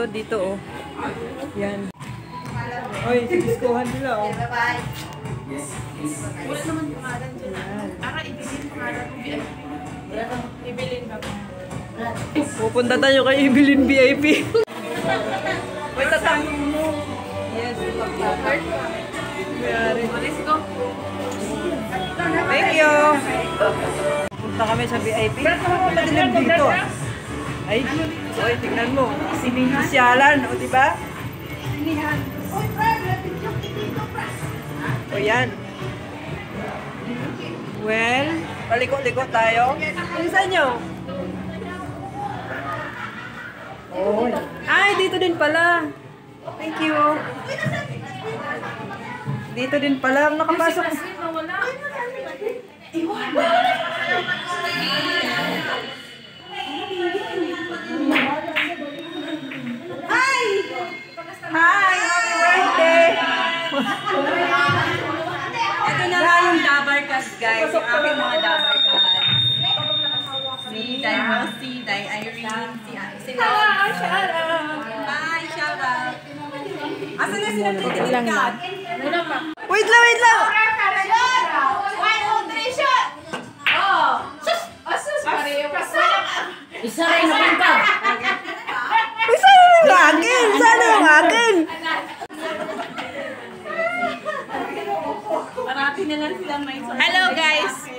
Dito oh. Yan. Oy, diskohan nila oh. Wala naman pangalan dyan. Para ibilin pangalan ko VIP. Ibilin ba? Pupunta tayo kay Ibilin VIP. Wait, tatangin mo. Yes, pag-start. Let's go. Thank you. Punta kami sa VIP. Madilim dito. Ay, oy, tingnan mo. Sinihan. O, diba? Sinihan. O, yan. Well, paliko-liko tayo. Bilisan nyo. Oh. Ay, dito din pala. Thank you. Dito din pala. Nakapasok. Hi! Hi! Happy birthday! Ito na nga yung Dabarkas, guys. Yung aking mga Dabarkas. Si Day Rosie, Day Irene, si Hi! Shout out! Bye! Shout out! Asan na sila nagtitigkat? Wait lang! Wait lang! Isa rin naman ka! Isa yung akin! Sana yung akin! Marami na lang silang may sorry. Hello guys!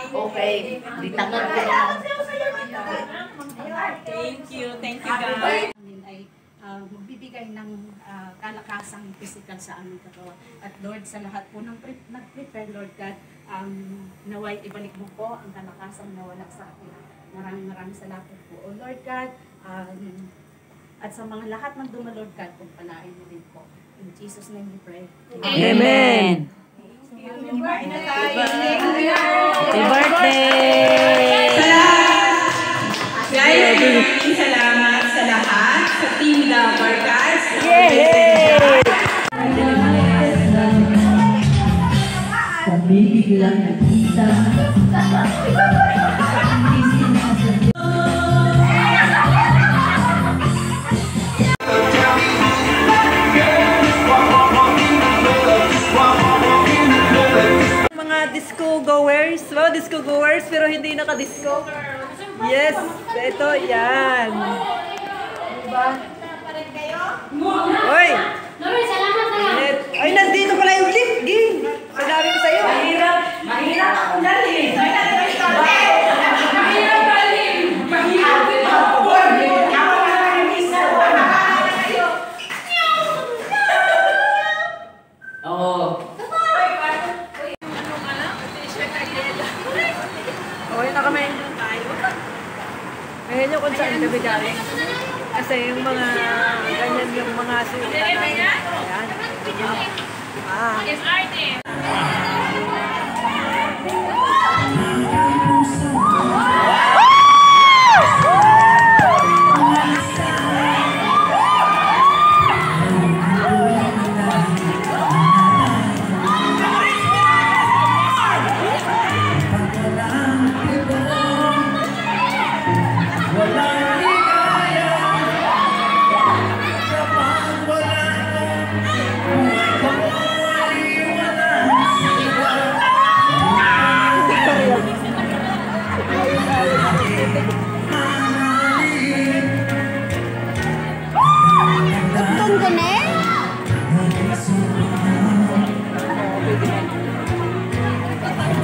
Okay, di tangan ko na. Thank you guys! Ay magbibigay ng kalakasang physical sa aming katawan. At Lord, sa lahat po ng nag-prepare, Lord God, naway ibalik mo po ang kalakasang nawala sa akin. Maraming salamat po, O Lord God. At sa mga lahat ng duma, Lord God, pagpalain mo din po. In Jesus' name we pray. Amen! Kumain na tayo! Happy birthday! Guys, maraming salamat sa lahat, sa Team Dabarkas. Yay! Kami biglang nakita. Mga disco goers, wow, disco goers pero hindi naka-disco. Yes, ito yan. Diba? Oy! Ay, nandito pala yung link, Ging! Sinabi ko sa'yo. Mahirap ang dalim! Mahirap dalim! Mahirap dalim! mga suka namin. Ayan. Ah. Yes, artist.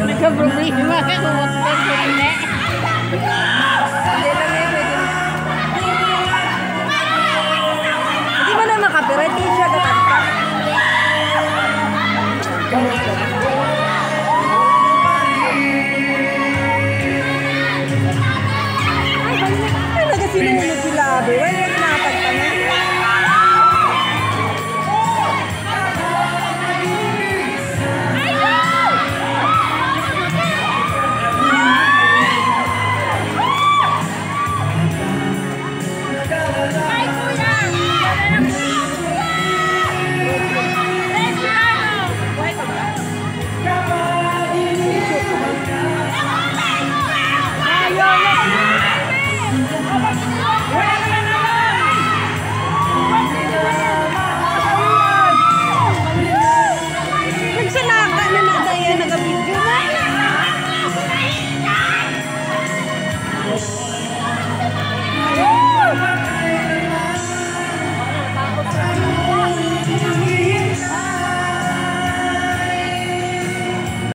Nagka-problema ka kung wag ka hindi. Hindi mo na makapira, di siya gatagpa. Ay, nagasinunod sila, abe. Wala yung nakatagpa na. Nagsanaka na na tayo, nag-video na.